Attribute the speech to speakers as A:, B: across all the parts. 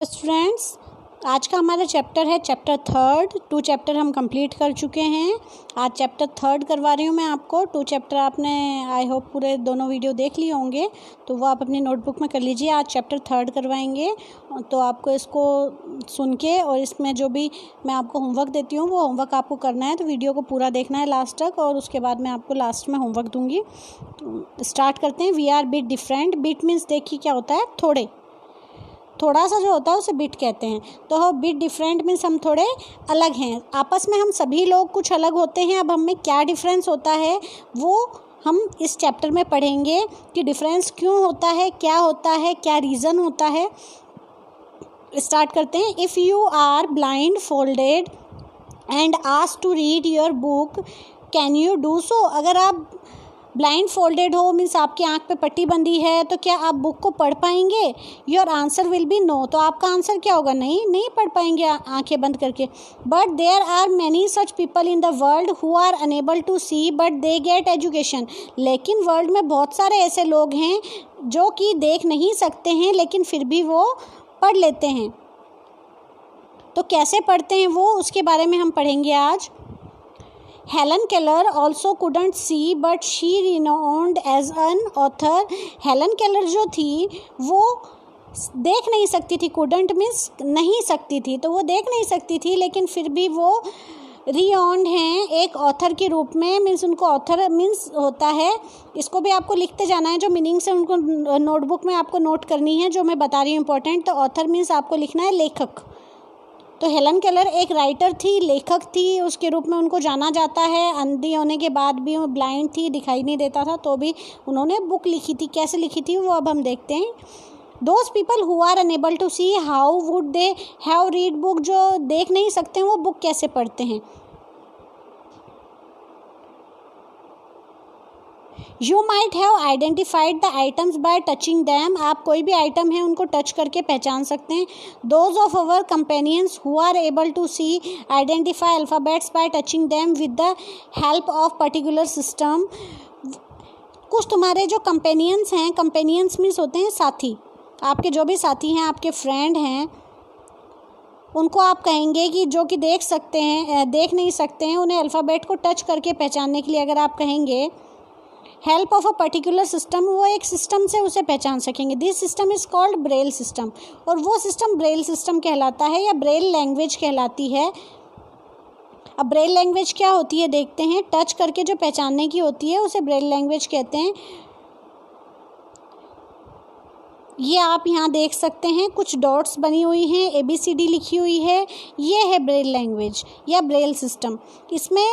A: Friends, आज का हमारा चैप्टर है चैप्टर 3। 2 चैप्टर हम कंप्लीट कर चुके हैं। आज चैप्टर 3 करवा रही हूँ मैं आपको। 2 चैप्टर आपने आई होप पूरे दोनों वीडियो देख लिए होंगे, तो वो आप अपनी नोटबुक में कर लीजिए। आज चैप्टर 3 करवाएंगे, तो आपको इसको सुन के और इसमें जो भी मैं आपको होमवर्क देती हूँ वो होमवर्क आपको करना है। तो वीडियो को पूरा देखना है लास्ट तक, और उसके बाद मैं आपको लास्ट में होमवर्क दूँगी। स्टार्ट करते हैं। We are bit different. Bit means देखिए क्या होता है, थोड़ा सा जो होता है उसे बिट कहते हैं। तो बिट डिफरेंट मीन्स हम थोड़े अलग हैं आपस में। हम सभी लोग कुछ अलग होते हैं। अब हमें क्या डिफरेंस होता है वो हम इस चैप्टर में पढ़ेंगे कि डिफरेंस क्यों होता है, क्या होता है, क्या रीज़न होता है। स्टार्ट करते हैं। If you are blind folded and asked to read your book, can you do so. अगर आप ब्लाइंड फोल्डेड हो मीन्स आपकी आंख पे पट्टी बंधी है, तो क्या आप बुक को पढ़ पाएंगे। Your answer will be no. तो आपका आंसर क्या होगा, नहीं पढ़ पाएंगे आंखें बंद करके। But there are many such people in the world who are unable to see but they get education. लेकिन वर्ल्ड में बहुत सारे ऐसे लोग हैं जो कि देख नहीं सकते हैं लेकिन फिर भी वो पढ़ लेते हैं। तो कैसे पढ़ते हैं वो, उसके बारे में हम पढ़ेंगे आज। Helen Keller also couldn't see but she renowned as an author. Helen Keller जो थी वो देख नहीं सकती थी। कुडंट मीन्स नहीं सकती थी, तो वो देख नहीं सकती थी लेकिन फिर भी वो रिनाउंड हैं एक ऑथर के रूप में। मीन्स उनको ऑथर मीन्स होता है, इसको भी आपको लिखते जाना है। जो मीनिंग्स है उनको नोटबुक में आपको नोट करनी है, जो मैं बता रही हूँ इंपॉर्टेंट। तो ऑथर मीन्स आपको लिखना है लेखक। तो हेलन केलर एक राइटर थी, लेखक थी, उसके रूप में उनको जाना जाता है। अंधी होने के बाद भी वो ब्लाइंड थी, दिखाई नहीं देता था, तो भी उन्होंने बुक लिखी थी। कैसे लिखी थी वो अब हम देखते हैं। Those people who are unable to see, how would they have read book. जो देख नहीं सकते हैं वो बुक कैसे पढ़ते हैं। You might have identified the items by touching them. आप कोई भी आइटम है उनको टच करके पहचान सकते हैं। Those of our companions who are able to see identify alphabets by touching them with the help of particular system. कुछ तुम्हारे जो कंपेनियंस हैं, कंपेनियंस मीन्स होते हैं साथी। आपके जो भी साथी हैं, आपके फ्रेंड हैं, उनको आप कहेंगे कि जो कि देख सकते हैं, देख नहीं सकते हैं, उन्हें अल्फ़ाबेट को टच करके पहचानने के लिए अगर आप कहेंगे help of a particular system, वो एक सिस्टम से उसे पहचान सकेंगे। This system is called Braille system. और वो सिस्टम ब्रेल सिस्टम कहलाता है या ब्रेल लैंग्वेज कहलाती है। अब ब्रेल लैंग्वेज क्या होती है देखते हैं। टच करके जो पहचानने की होती है उसे ब्रेल लैंग्वेज कहते हैं। ये आप यहाँ देख सकते हैं, कुछ डॉट्स बनी हुई हैं, ABCD लिखी हुई है। ये है ब्रेल लैंग्वेज या ब्रेल सिस्टम। इसमें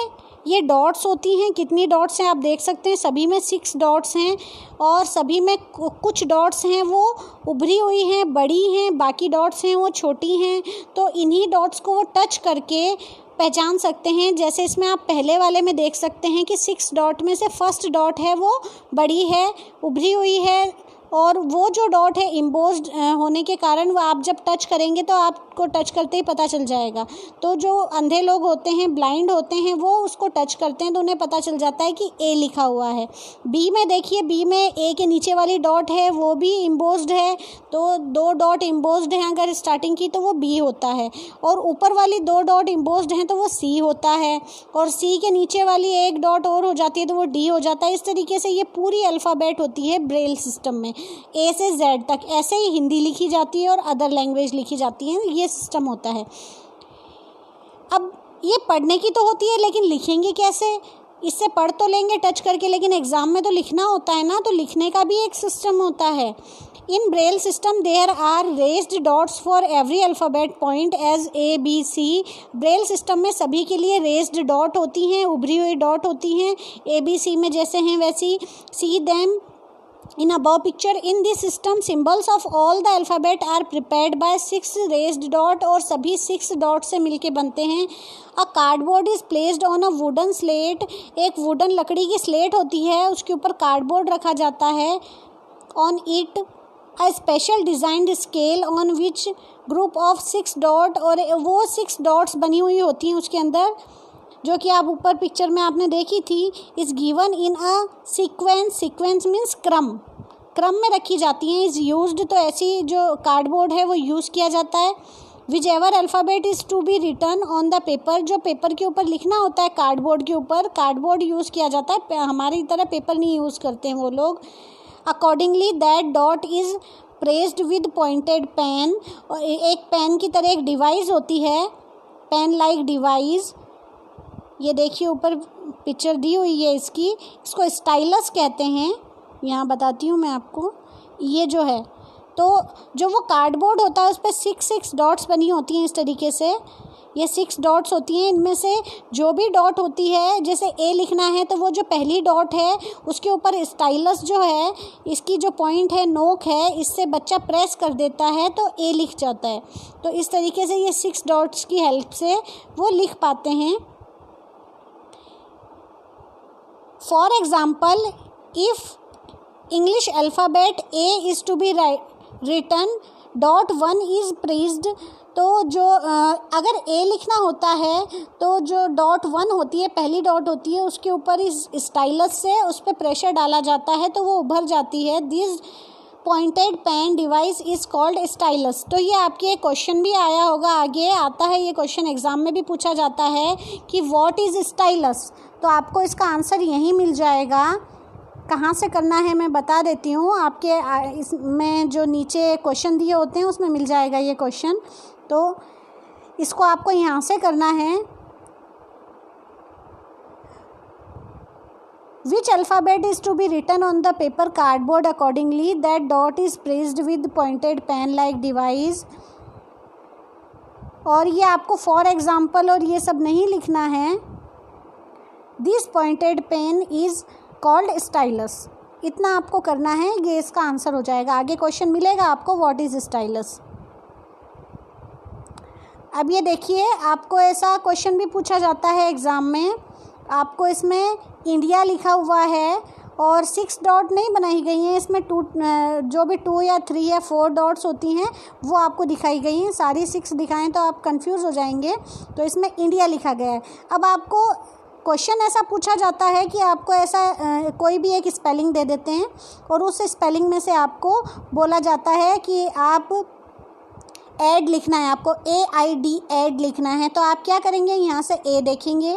A: ये डॉट्स होती हैं। कितनी डॉट्स हैं आप देख सकते हैं, सभी में 6 डॉट्स हैं, और सभी में कुछ डॉट्स हैं वो उभरी हुई हैं, बड़ी हैं, बाकी डॉट्स हैं वो छोटी हैं। तो इन्हीं डॉट्स को वो टच करके पहचान सकते हैं। जैसे इसमें आप पहले वाले में देख सकते हैं कि 6 डॉट में से फर्स्ट डॉट है वो बड़ी है, उभरी हुई है, और वो जो डॉट है इम्बोस्ड होने के कारण वो आप जब टच करेंगे तो आपको टच करते ही पता चल जाएगा। तो जो अंधे लोग होते हैं, ब्लाइंड होते हैं, वो उसको टच करते हैं तो उन्हें पता चल जाता है कि A लिखा हुआ है। B में देखिए, B में A के नीचे वाली डॉट है वो भी इम्बोस्ड है, तो 2 डॉट इम्बोस्ड हैं अगर स्टार्टिंग की तो वो B होता है, और ऊपर वाली 2 डॉट इम्बोस्ड हैं तो वो C होता है, और C के नीचे वाली 1 डॉट और हो जाती है तो वो D हो जाता है। इस तरीके से ये पूरी अल्फ़ाबेट होती है ब्रेल सिस्टम में, A से Z तक। ऐसे ही हिंदी लिखी जाती है और अदर लैंग्वेज लिखी जाती है। ये सिस्टम होता है। अब ये पढ़ने की तो होती है लेकिन लिखेंगे कैसे। इससे पढ़ तो लेंगे टच करके, लेकिन एग्ज़ाम में तो लिखना होता है ना, तो लिखने का भी एक सिस्टम होता है। In Braille system there are raised dots for every alphabet point as ABC। Braille system में सभी के लिए रेज्ड डॉट होती हैं, उभरी हुई डॉट होती हैं। ABC में जैसे हैं वैसी। See them in above picture. In this system symbols of all the alphabet are prepared by 6 raised dot, और सभी 6 डॉट से मिलके बनते हैं। A cardboard is placed on a wooden slate. एक वुडन लकड़ी की स्लेट होती है, उसके ऊपर कार्डबोर्ड रखा जाता है। On it a special designed scale on which group of 6 dot, और वो 6 डॉट्स बनी हुई होती हैं उसके अंदर, जो कि आप ऊपर पिक्चर में आपने देखी थी। Is given in a sequence. Sequence means क्रम। क्रम में रखी जाती हैं। इज़ यूज्ड, तो ऐसी जो कार्डबोर्ड है वो यूज़ किया जाता है। Whichever alphabet is to be written on the paper, जो पेपर के ऊपर लिखना होता है कार्डबोर्ड के ऊपर, कार्डबोर्ड यूज़ किया जाता है, हमारी तरह पेपर नहीं यूज़ करते हैं वो लोग। Accordingly that dot is pressed with pointed pen, और एक पेन की तरह एक डिवाइस होती है, पेन लाइक डिवाइस। ये देखिए ऊपर पिक्चर दी हुई है इसकी, इसको स्टाइलस कहते हैं। यहाँ बताती हूँ मैं आपको, ये जो है, तो जो वो कार्डबोर्ड होता है उस पर 6 डॉट्स बनी होती हैं इस तरीके से। ये 6 डॉट्स होती हैं, इनमें से जो भी डॉट होती है, जैसे ए लिखना है तो वो जो पहली डॉट है उसके ऊपर स्टाइलस जो है, इसकी जो पॉइंट है, नोक है, इससे बच्चा प्रेस कर देता है तो ए लिख जाता है। तो इस तरीके से ये 6 डॉट्स की हेल्प से वो लिख पाते हैं। For example, if English alphabet A is to be written dot 1 is pressed, तो जो अगर ए लिखना होता है तो जो डॉट 1 होती है, पहली डॉट होती है, उसके ऊपर इस स्टाइलस से उस पर प्रेशर डाला जाता है तो वो उभर जाती है। This pointed pen device is called stylus. तो ये आपके एक क्वेश्चन भी आया होगा, आगे आता है ये क्वेश्चन, एग्ज़ाम में भी पूछा जाता है कि व्हाट इज़ स्टाइलस। तो आपको इसका आंसर यहीं मिल जाएगा। कहाँ से करना है मैं बता देती हूँ, आपके इसमें जो नीचे क्वेश्चन दिए होते हैं उसमें मिल जाएगा ये क्वेश्चन। तो इसको आपको यहाँ से करना है। Which alphabet is to be written on the paper cardboard accordingly that dot is pressed with pointed pen like device. और ये आपको फॉर एग्ज़ाम्पल और ये सब नहीं लिखना है। This pointed pen is called stylus, इतना आपको करना है, ये इसका आंसर हो जाएगा। आगे क्वेश्चन मिलेगा आपको व्हाट इज़ स्टाइलस। अब ये देखिए, आपको ऐसा क्वेश्चन भी पूछा जाता है एग्ज़ाम में, आपको इसमें इंडिया लिखा हुआ है और 6 डॉट नहीं बनाई गई हैं, इसमें जो भी 2 या 3 या 4 डॉट्स होती हैं वो आपको दिखाई गई हैं। सारी 6 दिखाएं तो आप कंफ्यूज हो जाएंगे, तो इसमें इंडिया लिखा गया है। अब आपको क्वेश्चन ऐसा पूछा जाता है कि आपको ऐसा कोई भी एक स्पेलिंग दे देते हैं और उस स्पेलिंग में से आपको बोला जाता है कि आप ऐड लिखना है, आपको AID ऐड लिखना है। तो आप क्या करेंगे, यहाँ से A देखेंगे,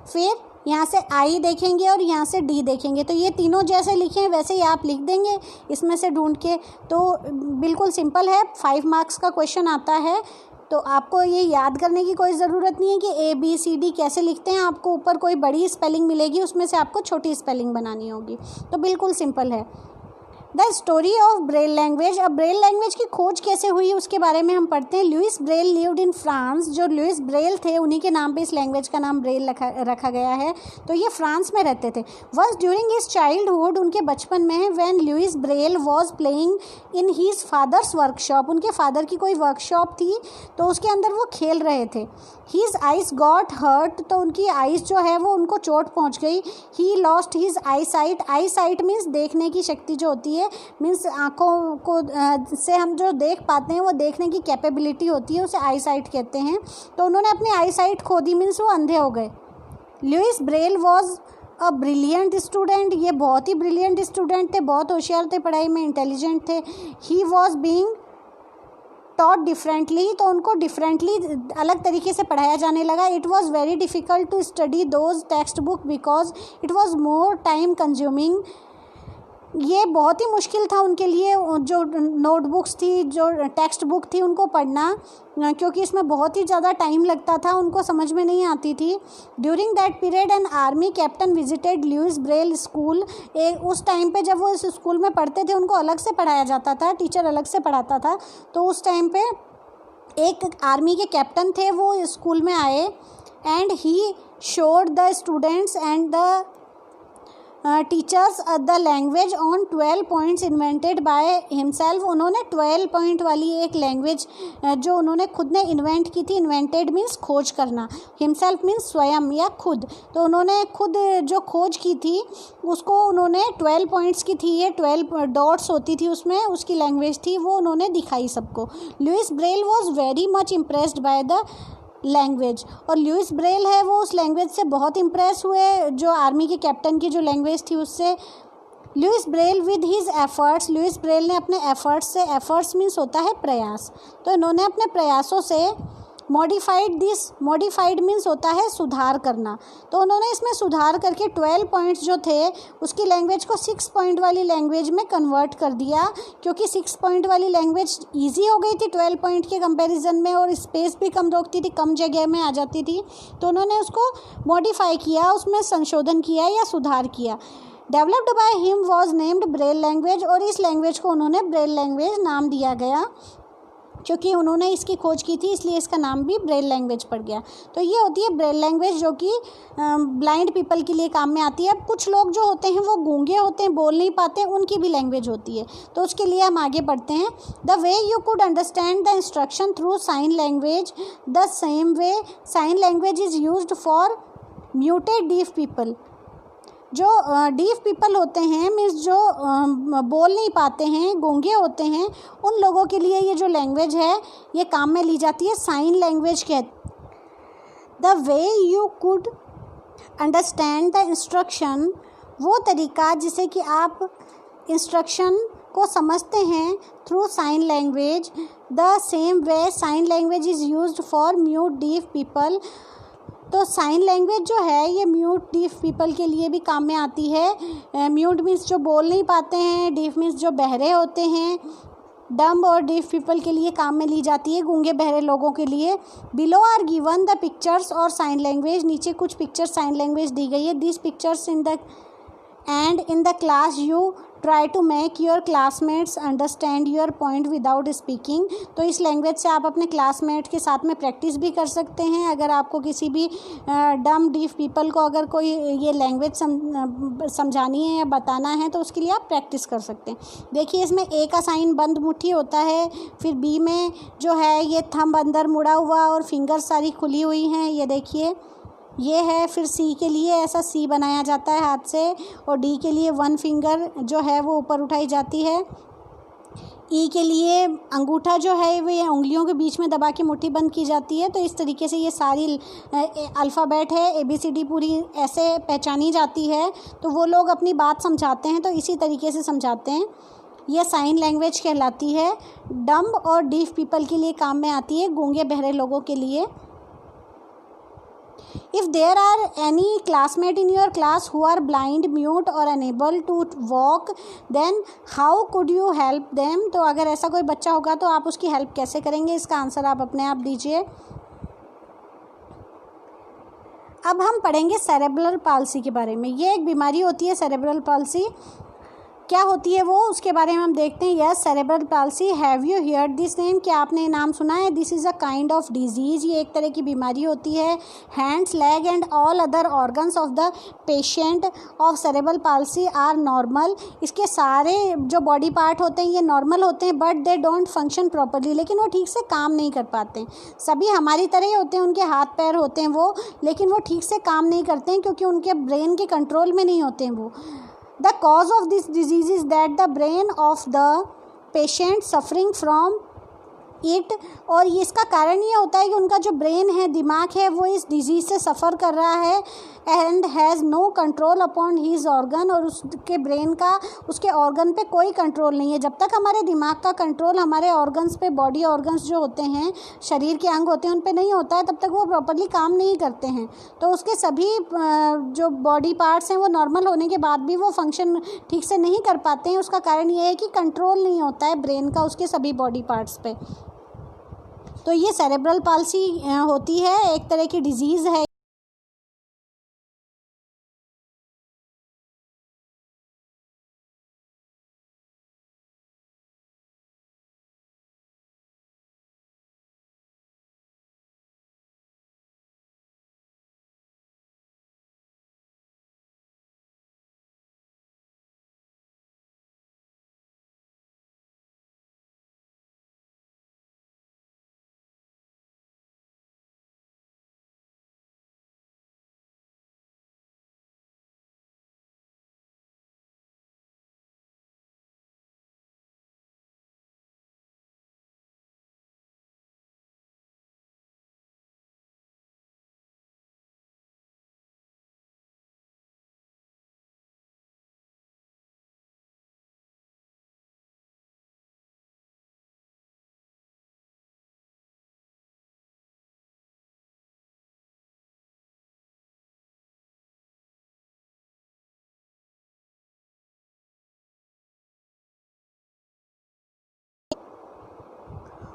A: फिर यहाँ से I देखेंगे और यहाँ से D देखेंगे। तो ये तीनों जैसे लिखे हैं वैसे ही आप लिख देंगे इसमें से ढूंढ के। तो बिल्कुल सिंपल है, 5 मार्क्स का क्वेश्चन आता है। तो आपको ये याद करने की कोई ज़रूरत नहीं है कि ABCD कैसे लिखते हैं। आपको ऊपर कोई बड़ी स्पेलिंग मिलेगी, उसमें से आपको छोटी स्पेलिंग बनानी होगी। तो बिल्कुल सिंपल है। The story of Braille language. अब ब्रेल लैंग्वेज की खोज कैसे हुई उसके बारे में हम पढ़ते हैं। Louis Braille lived in France. जो लुइस ब्रेल थे उन्हीं के नाम पे इस लैंग्वेज का नाम ब्रेल रखा गया है। तो ये फ्रांस में रहते थे। वॉज ड्यूरिंग हिज चाइल्डहुड, उनके बचपन में, when Louis Braille was playing in his father's workshop, उनके फादर की कोई वर्कशॉप थी तो उसके अंदर वो खेल रहे थे। हीज आइज गॉट हर्ट, तो उनकी आइज़ जो है वो उनको चोट पहुँच गई। He lost his eyesight. Eyesight means देखने की शक्ति जो होती है, मीन्स आँखों को से हम जो देख पाते हैं, वो देखने की कैपेबिलिटी होती है, उसे आई साइट कहते हैं। तो उन्होंने अपनी आई साइट खो दी, मीन्स वो अंधे हो गए। Louis Braille was a brilliant student, ये बहुत ही ब्रिलियंट स्टूडेंट थे, बहुत होशियार थे, पढ़ाई में इंटेलिजेंट थे। He was being taught differently, तो उनको डिफरेंटली अलग तरीके से पढ़ाया जाने लगा। It was very difficult to study those text book because it was more time consuming. ये बहुत ही मुश्किल था उनके लिए जो नोटबुक्स थी, जो टेक्स्ट बुक थी, उनको पढ़ना, क्योंकि इसमें बहुत ही ज़्यादा टाइम लगता था, उनको समझ में नहीं आती थी। During that period an army captain visited Louis Braille school. उस टाइम पे जब वो इस स्कूल में पढ़ते थे उनको अलग से पढ़ाया जाता था, टीचर अलग से पढ़ाता था। तो उस टाइम पे एक आर्मी के कैप्टन थे, वो स्कूल में आए and he showed the students and the teachers the language on 12 points invented by himself. उन्होंने 12 पॉइंट वाली एक लैंग्वेज जो उन्होंने खुद ने इन्वेंट की थी, इन्वेंटेड मीन्स खोज करना, हिमसेल्फ मीन्स स्वयं या खुद। तो उन्होंने खुद जो खोज की थी उसको उन्होंने 12 पॉइंट्स की थी, ये 12 डॉट्स होती थी उसमें, उसकी लैंग्वेज थी, वो उन्होंने दिखाई सबको। Louis Braille was very much impressed by the language, और लुइस ब्रेल है वो उस लैंग्वेज से बहुत इम्प्रेस हुए, जो आर्मी के कैप्टन की जो लैंग्वेज थी उससे। Louis Braille with his efforts, Louis Braille ने अपने एफर्ट्स से, एफर्ट्स मीन्स होता है प्रयास, तो इन्होंने अपने प्रयासों से मॉडिफाइड मीन्स होता है सुधार करना, तो उन्होंने इसमें सुधार करके 12 पॉइंट्स जो थे उसकी लैंग्वेज को 6 पॉइंट वाली लैंग्वेज में कन्वर्ट कर दिया, क्योंकि 6 पॉइंट वाली लैंग्वेज ईजी हो गई थी 12 पॉइंट के कंपैरिजन में, और स्पेस भी कम रोकती थी, कम जगह में आ जाती थी, तो उन्होंने उसको मॉडिफाई किया, उसमें संशोधन किया या सुधार किया। Developed by him was named Braille language, और इस लैंग्वेज को उन्होंने ब्रेल लैंग्वेज नाम दिया गया, क्योंकि उन्होंने इसकी खोज की थी इसलिए इसका नाम भी ब्रेल लैंग्वेज पड़ गया। तो ये होती है ब्रेल लैंग्वेज, जो कि ब्लाइंड पीपल के लिए काम में आती है। अब कुछ लोग जो होते हैं वो गूंगे होते हैं, बोल नहीं पाते, उनकी भी लैंग्वेज होती है, तो उसके लिए हम आगे बढ़ते हैं। The way you could understand the instruction through sign language, the same way sign language is used for muted deaf people. जो डीफ पीपल होते हैं मीन्स जो बोल नहीं पाते हैं, गूंगे होते हैं, उन लोगों के लिए ये जो लैंग्वेज है ये काम में ली जाती है, साइन लैंग्वेज कहते। The way you could understand the instruction, वो तरीका जिसे कि आप इंस्ट्रक्शन को समझते हैं through sign language, the same way sign language is used for mute deaf people. तो साइन लैंग्वेज जो है ये म्यूट डीफ पीपल के लिए भी काम में आती है। म्यूट मीन्स जो बोल नहीं पाते हैं, डीफ मीन्स जो बहरे होते हैं, डम्ब और डीफ पीपल के लिए काम में ली जाती है, गूंगे बहरे लोगों के लिए। Below are given the pictures और साइन लैंग्वेज, नीचे कुछ पिक्चर साइन लैंग्वेज दी गई है। This pictures in the class you try to make your classmates understand your point without speaking. तो इस लैंग्वेज से आप अपने क्लासमेट के साथ में प्रैक्टिस भी कर सकते हैं। अगर आपको किसी भी डम डीफ पीपल को अगर कोई ये लैंग्वेज समझानी है या बताना है तो उसके लिए आप प्रैक्टिस कर सकते हैं। देखिए इसमें ए का साइन बंद मुट्ठी होता है, फिर बी में जो है ये थंब अंदर मुड़ा हुआ और फिंगर सारी खुली हुई हैं, ये देखिए ये है। फिर सी के लिए ऐसा सी बनाया जाता है हाथ से, और डी के लिए 1 फिंगर जो है वो ऊपर उठाई जाती है। ई के लिए अंगूठा जो है वो ये उंगलियों के बीच में दबा के मुट्ठी बंद की जाती है। तो इस तरीके से ये सारी अल्फ़ाबेट है ABCD पूरी ऐसे पहचानी जाती है। तो वो लोग अपनी बात समझाते हैं तो इसी तरीके से समझाते हैं। यह साइन लैंग्वेज कहलाती है। डम्ब और डीफ पीपल के लिए काम में आती है, गूंगे बहरे लोगों के लिए। If there are any classmate in your class who are blind, mute or unable to walk, then how could you help them? तो अगर ऐसा कोई बच्चा होगा तो आप उसकी हेल्प कैसे करेंगे, इसका आंसर आप अपने आप दीजिए। अब हम पढ़ेंगे सेरेब्रल पाल्सी के बारे में। ये एक बीमारी होती है सेरेब्रल पाल्सी, क्या होती है वो उसके बारे में हम देखते हैं। Yes, cerebral palsy, have you heard this name, क्या आपने नाम सुना है। This is a kind of disease, ये एक तरह की बीमारी होती है। Hands, leg and all other organs of the patient of cerebral palsy are normal. इसके सारे जो बॉडी पार्ट होते हैं ये नॉर्मल होते हैं, but they don't function properly, लेकिन वो ठीक से काम नहीं कर पाते। सभी हमारी तरह ही होते हैं, उनके हाथ पैर होते हैं वो, लेकिन वो ठीक से काम नहीं करते हैं क्योंकि उनके ब्रेन के कंट्रोल में नहीं होते हैं वो। The cause of this disease is that the brain of the patient suffering from it, और ये इसका कारण ये होता है कि उनका जो ब्रेन है, दिमाग है, वो इस डिजीज़ से सफ़र कर रहा है and has no control upon his organ, और उसके ब्रेन का उसके ऑर्गन पे कोई कंट्रोल नहीं है। जब तक हमारे दिमाग का कंट्रोल हमारे ऑर्गन्स पे, बॉडी ऑर्गन्स जो होते हैं, शरीर के अंग होते हैं, उन पे नहीं होता है, तब तक वो प्रॉपरली काम नहीं करते हैं। तो उसके सभी जो बॉडी पार्ट्स हैं वो नॉर्मल होने के बाद भी वो फंक्शन ठीक से नहीं कर पाते हैं। उसका कारण ये है कि कंट्रोल नहीं होता है ब्रेन का उसके सभी बॉडी पार्ट्स पे। तो ये सेरेब्रल पाल्सी होती है, एक तरह की डिजीज़ है।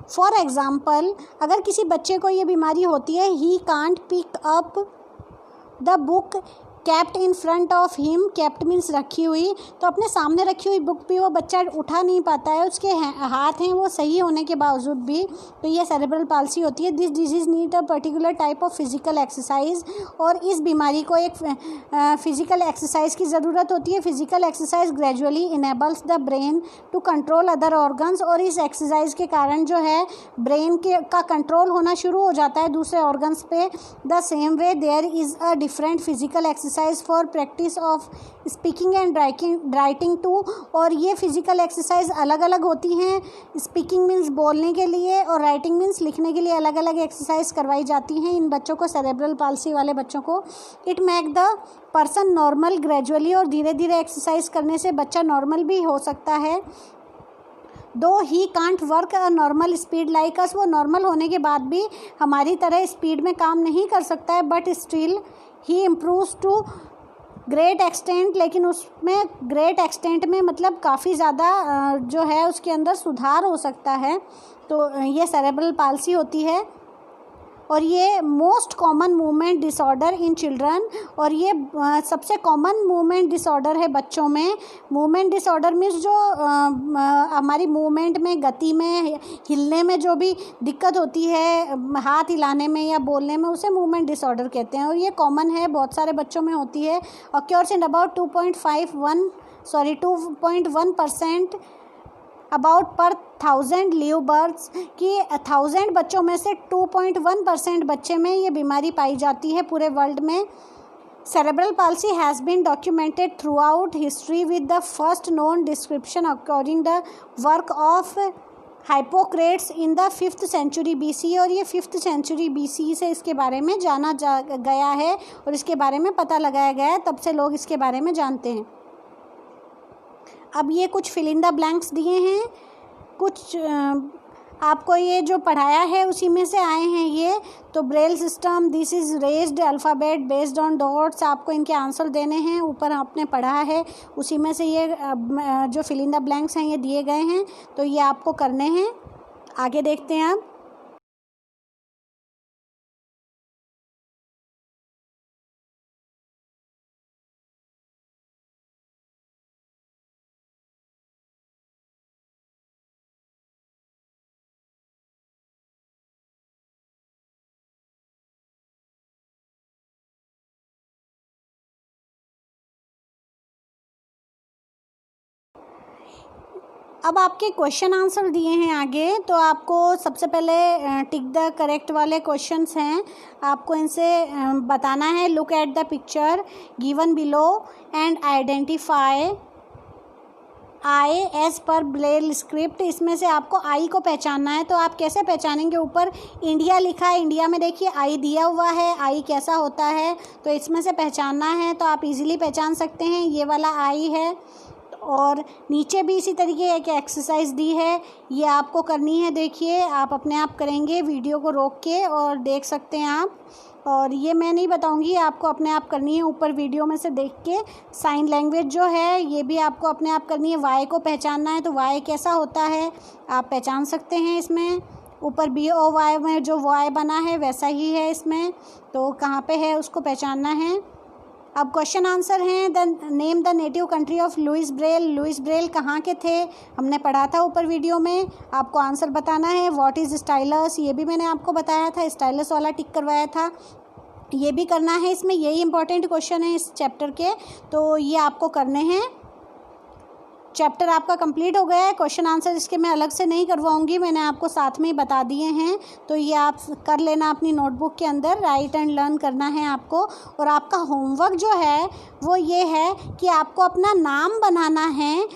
A: फॉर एग्ज़ाम्पल, अगर किसी बच्चे को ये बीमारी होती है, he can't pick up the book kept in front of him, kept means रखी हुई, तो अपने सामने रखी हुई बुक भी वो बच्चा उठा नहीं पाता है, उसके हाथ हैं वो सही होने के बावजूद भी, तो ये सेरेब्रल पाल्सी होती है। This disease need a particular type of physical exercise, और इस बीमारी को एक फिजिकल एक्सरसाइज की ज़रूरत होती है। Physical exercise gradually enables the brain to control other organs, और इस एक्सरसाइज के कारण जो है ब्रेन का कंट्रोल होना शुरू हो जाता है दूसरे ऑर्गन्स पे। The same way there is a different physical exercise for practice of speaking and writing too, और ये फिजिकल एक्सरसाइज अलग अलग होती हैं। स्पीकिंग मीन्स बोलने के लिए और राइटिंग मीन्स लिखने के लिए अलग अलग एक्सरसाइज करवाई जाती हैं इन बच्चों को, सेरेब्रल पाल्सी वाले बच्चों को। It make the person normal gradually, और धीरे धीरे एक्सरसाइज करने से बच्चा नॉर्मल भी हो सकता है। दो he can't work a normal speed like us, वो नॉर्मल होने के बाद भी हमारी तरह स्पीड में काम नहीं कर सकता है, but still he improves to great extent, लेकिन उसमें ग्रेट एक्सटेंट में मतलब काफ़ी ज़्यादा जो है उसके अंदर सुधार हो सकता है। तो ये सेरेब्रल पाल्सी होती है, और ये most common movement disorder in children, और ये सबसे कॉमन मूवमेंट डिसऑर्डर है बच्चों में। मूवमेंट डिसऑर्डर मीन्स जो हमारी मूवमेंट में, गति में, हिलने में जो भी दिक्कत होती है, हाथ हिलाने में या बोलने में, उसे मूवमेंट डिसऑर्डर कहते हैं, और ये कॉमन है, बहुत सारे बच्चों में होती है। ऑक्योर्स इन अबाउट 2.1% अबाउट पर 1000 लीव बर्थ्स, कि 1000 बच्चों में से 2.1% बच्चे में ये बीमारी पाई जाती है पूरे वर्ल्ड में। Cerebral palsy has been documented throughout history with the first known description according the work of Hippocrates in the 5th century BC, और ये 5th सेंचुरी BC से इसके बारे में जाना गया है, और इसके बारे में पता लगाया गया है, तब से लोग इसके बारे में जानते हैं। अब ये कुछ फिल इन द ब्लैंक्स दिए हैं, कुछ आपको ये जो पढ़ाया है उसी में से आए हैं ये। तो Braille system, this is raised alphabet based on dots, आपको इनके आंसर देने हैं, ऊपर आपने पढ़ा है उसी में से ये जो फिल इन द ब्लैंक्स हैं ये दिए गए हैं, तो ये आपको करने हैं। आगे देखते हैं आप। अब आपके क्वेश्चन आंसर दिए हैं आगे, तो आपको सबसे पहले टिक द करेक्ट वाले क्वेश्चंस हैं, आपको इनसे बताना है। Look at the picture given below and identify I as per Braille script, इसमें से आपको आई को पहचानना है। तो आप कैसे पहचानेंगे? ऊपर इंडिया लिखा है, इंडिया में देखिए आई दिया हुआ है, आई कैसा होता है, तो इसमें से पहचानना है, तो आप इजीली पहचान सकते हैं, ये वाला आई है। और नीचे भी इसी तरीके एक एक्सरसाइज दी है, ये आपको करनी है, देखिए आप अपने आप करेंगे, वीडियो को रोक के और देख सकते हैं आप, और ये मैं नहीं बताऊंगी, आपको अपने आप करनी है ऊपर वीडियो में से देख के। साइन लैंग्वेज जो है ये भी आपको अपने आप करनी है। वाई को पहचानना है, तो वाई कैसा होता है आप पहचान सकते हैं, इसमें ऊपर BOY में जो वाई बना है वैसा ही है इसमें, तो कहाँ पे है उसको पहचानना है। अब क्वेश्चन आंसर हैं, the name the native country of Louis Braille, Louis Braille कहाँ के थे, हमने पढ़ा था ऊपर वीडियो में, आपको आंसर बताना है। व्हाट इज़ स्टाइलस, ये भी मैंने आपको बताया था, स्टाइलस वाला टिक करवाया था, ये भी करना है इसमें, यही इंपॉर्टेंट क्वेश्चन है इस चैप्टर के, तो ये आपको करने हैं। चैप्टर आपका कंप्लीट हो गया है। क्वेश्चन आंसर इसके मैं अलग से नहीं करवाऊंगी, मैंने आपको साथ में ही बता दिए हैं, तो ये आप कर लेना अपनी नोटबुक के अंदर, राइट एंड लर्न करना है आपको। और आपका होमवर्क जो है वो ये है कि आपको अपना नाम बनाना है।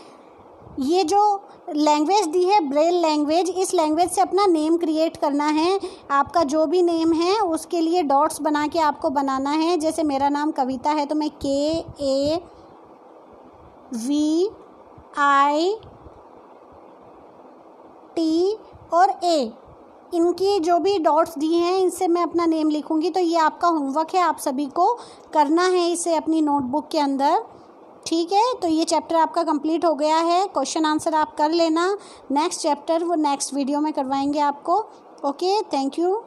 A: ये जो लैंग्वेज दी है ब्रेल लैंग्वेज, इस लैंग्वेज से अपना नेम क्रिएट करना है। आपका जो भी नेम है उसके लिए डॉट्स बना के आपको बनाना है। जैसे मेरा नाम कविता है तो मैं KAVIT और A, इनकी जो भी डॉट्स दिए हैं इनसे मैं अपना नेम लिखूंगी। तो ये आपका होमवर्क है, आप सभी को करना है इसे अपनी नोटबुक के अंदर। ठीक है, तो ये चैप्टर आपका कंप्लीट हो गया है। क्वेश्चन आंसर आप कर लेना। नेक्स्ट चैप्टर वो नेक्स्ट वीडियो में करवाएंगे आपको। Okay, thank you.